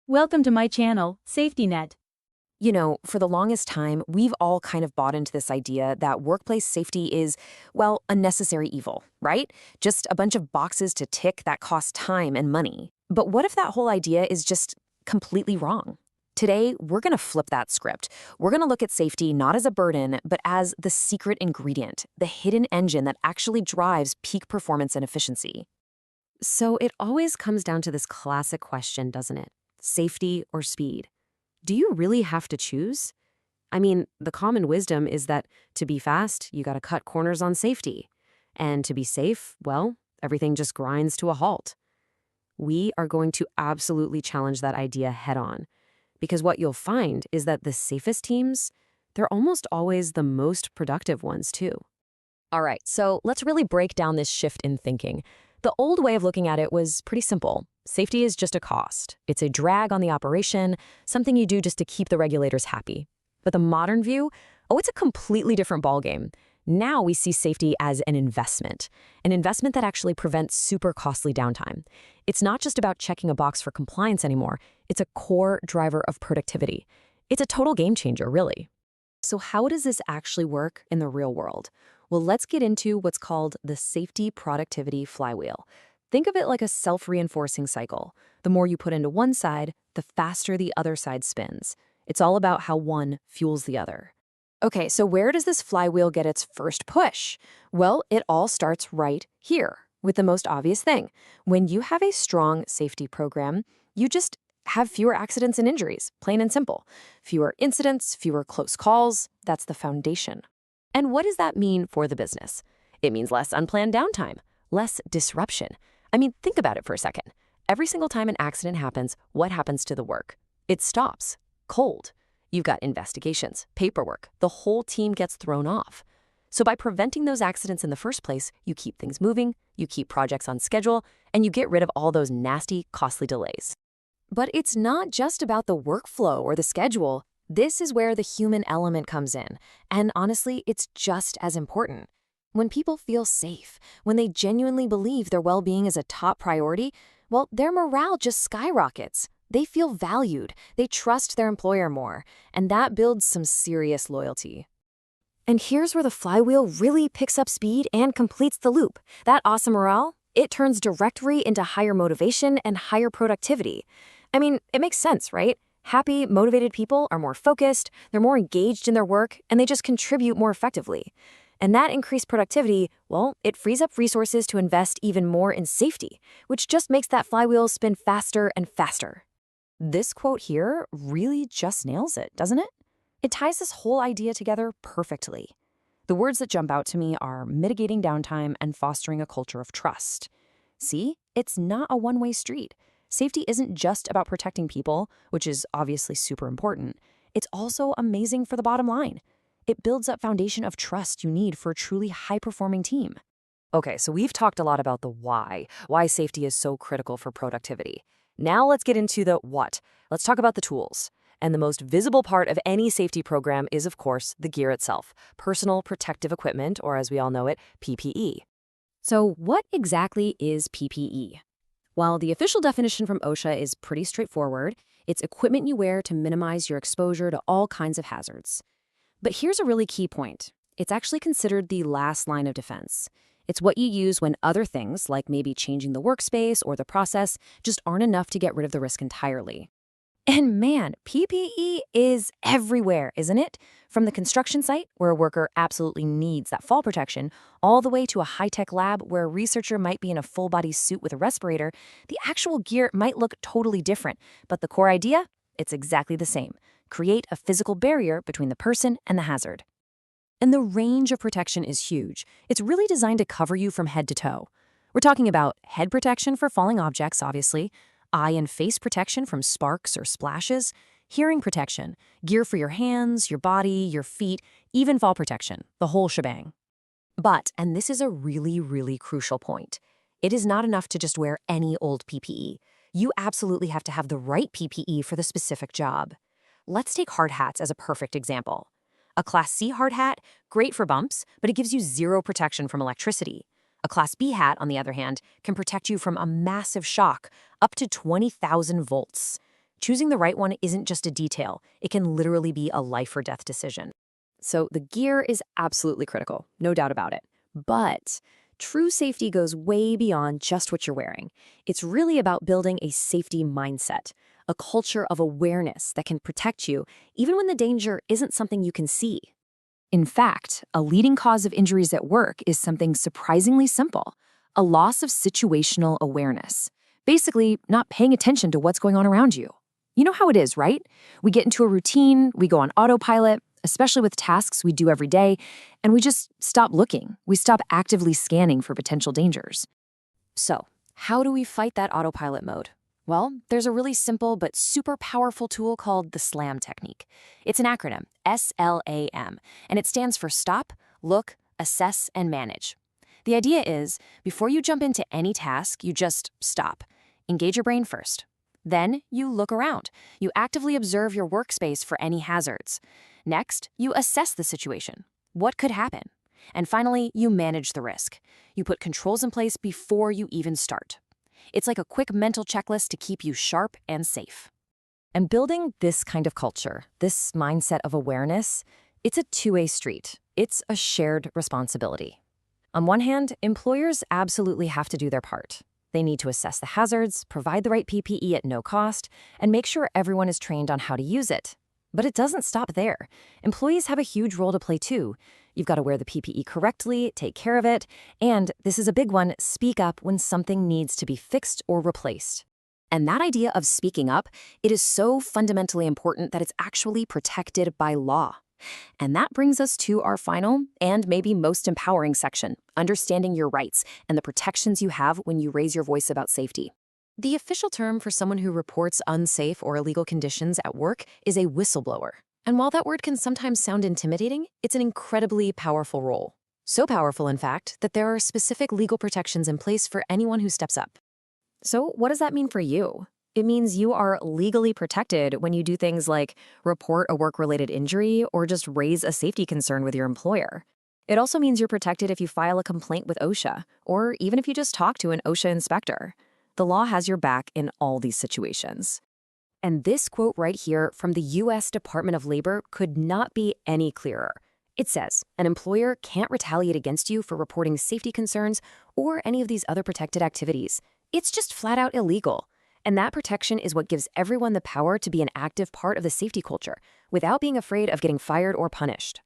Welcome to my channel, Safety Net. For the longest time, we've all kind of bought into this idea that workplace safety is, well, a necessary evil, right? Just a bunch of boxes to tick that cost time and money. But what if that whole idea is just completely wrong? Today, we're going to flip that script. We're going to look at safety not as a burden, but as the secret ingredient, the hidden engine that actually drives peak performance and efficiency. So it always comes down to this classic question, doesn't it? Safety or speed? Do you really have to choose? I mean, the common wisdom is that to be fast, you gotta cut corners on safety. And to be safe, well, everything just grinds to a halt. We are going to absolutely challenge that idea head on. Because what you'll find is that the safest teams, they're almost always the most productive ones too. All right, so let's really break down this shift in thinking. The old way of looking at it was pretty simple. Safety is just a cost. It's a drag on the operation, something you do just to keep the regulators happy. But the modern view, it's a completely different ballgame. Now we see safety as an investment that actually prevents super costly downtime. It's not just about checking a box for compliance anymore. It's a core driver of productivity. It's a total game changer, really. So how does this actually work in the real world? Well, let's get into what's called the safety productivity flywheel. Think of it like a self-reinforcing cycle. The more you put into one side, the faster the other side spins. It's all about how one fuels the other. Okay, so where does this flywheel get its first push? Well, it all starts right here with the most obvious thing. When you have a strong safety program, you just have fewer accidents and injuries, plain and simple. Fewer incidents, fewer close calls, that's the foundation. And what does that mean for the business? It means less unplanned downtime, less disruption. I mean, think about it for a second. Every single time an accident happens, what happens to the work? It stops. Cold. You've got investigations, paperwork. The whole team gets thrown off. So by preventing those accidents in the first place, you keep things moving, you keep projects on schedule, and you get rid of all those nasty, costly delays. But it's not just about the workflow or the schedule. This is where the human element comes in. And honestly, it's just as important. When people feel safe, when they genuinely believe their well-being is a top priority, well, their morale just skyrockets. They feel valued, they trust their employer more, and that builds some serious loyalty. And here's where the flywheel really picks up speed and completes the loop. That awesome morale, it turns directly into higher motivation and higher productivity. I mean, it makes sense, right? Happy, motivated people are more focused, they're more engaged in their work, and they just contribute more effectively. And that increased productivity, well, it frees up resources to invest even more in safety, which just makes that flywheel spin faster and faster. This quote here really just nails it, doesn't it? It ties this whole idea together perfectly. The words that jump out to me are mitigating downtime and fostering a culture of trust. See, it's not a one-way street. Safety isn't just about protecting people, which is obviously super important. It's also amazing for the bottom line. It builds that foundation of trust you need for a truly high-performing team. Okay, so we've talked a lot about the why safety is so critical for productivity. Now let's get into the what. Let's talk about the tools. And the most visible part of any safety program is, of course, the gear itself, personal protective equipment, or as we all know it, PPE. So what exactly is PPE? While the official definition from OSHA is pretty straightforward, it's equipment you wear to minimize your exposure to all kinds of hazards. But here's a really key point. It's actually considered the last line of defense. It's what you use when other things, like maybe changing the workspace or the process, just aren't enough to get rid of the risk entirely. And man, PPE is everywhere, isn't it? From the construction site, where a worker absolutely needs that fall protection, all the way to a high-tech lab where a researcher might be in a full-body suit with a respirator, the actual gear might look totally different, but the core idea, it's exactly the same. Create a physical barrier between the person and the hazard. And the range of protection is huge. It's really designed to cover you from head to toe. We're talking about head protection for falling objects, obviously, eye and face protection from sparks or splashes, hearing protection, gear for your hands, your body, your feet, even fall protection, the whole shebang. But, and this is a really, really crucial point, it is not enough to just wear any old PPE. You absolutely have to have the right PPE for the specific job. Let's take hard hats as a perfect example. A Class C hard hat, great for bumps, but it gives you zero protection from electricity. A Class B hat, on the other hand, can protect you from a massive shock, up to 20,000 volts. choosing the right one isn't just a detail. It can literally be a life or death decision. So the gear is absolutely critical, no doubt about it. But true safety goes way beyond just what you're wearing. It's really about building a safety mindset, a culture of awareness that can protect you even when the danger isn't something you can see. In fact, a leading cause of injuries at work is something surprisingly simple: a loss of situational awareness. Basically, not paying attention to what's going on around you. You know how it is, right? We get into a routine, we go on autopilot, especially with tasks we do every day, and we just stop looking. We stop actively scanning for potential dangers. So, how do we fight that autopilot mode? Well, there's a really simple but super powerful tool called the SLAM technique. It's an acronym, SLAM, and it stands for Stop, Look, Assess, and Manage. The idea is, before you jump into any task, you just stop. Engage your brain first. Then you look around. You actively observe your workspace for any hazards. Next, you assess the situation. What could happen? And finally, you manage the risk. You put controls in place before you even start. It's like a quick mental checklist to keep you sharp and safe. And building this kind of culture, this mindset of awareness, it's a two-way street. It's a shared responsibility. On one hand, employers absolutely have to do their part. They need to assess the hazards, provide the right PPE at no cost, and make sure everyone is trained on how to use it. But it doesn't stop there. Employees have a huge role to play too. You've got to wear the PPE correctly, take care of it, and, this is a big one, speak up when something needs to be fixed or replaced. And that idea of speaking up, it is so fundamentally important that it's actually protected by law. And that brings us to our final and maybe most empowering section, understanding your rights and the protections you have when you raise your voice about safety. The official term for someone who reports unsafe or illegal conditions at work is a whistleblower. And while that word can sometimes sound intimidating, it's an incredibly powerful role. So powerful, in fact, that there are specific legal protections in place for anyone who steps up. So what does that mean for you? It means you are legally protected when you do things like report a work-related injury or just raise a safety concern with your employer. It also means you're protected if you file a complaint with OSHA, or even if you just talk to an OSHA inspector. The law has your back in all these situations. And this quote right here from the U.S. Department of Labor could not be any clearer. It says, an employer can't retaliate against you for reporting safety concerns or any of these other protected activities. It's just flat out illegal. And that protection is what gives everyone the power to be an active part of the safety culture without being afraid of getting fired or punished.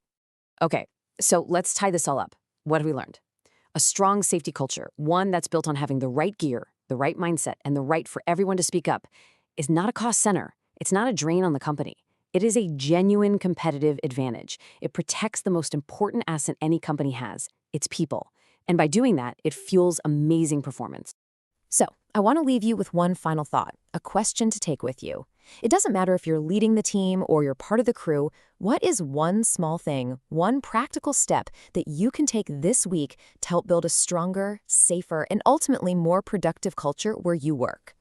Okay, so let's tie this all up. What have we learned? A strong safety culture, one that's built on having the right gear, the right mindset, and the right for everyone to speak up, is not a cost center. It's not a drain on the company. It is a genuine competitive advantage. It protects the most important asset any company has, its people. And by doing that, it fuels amazing performance. So, I want to leave you with one final thought, a question to take with you. It doesn't matter if you're leading the team or you're part of the crew, what is one small thing, one practical step that you can take this week to help build a stronger, safer, and ultimately more productive culture where you work?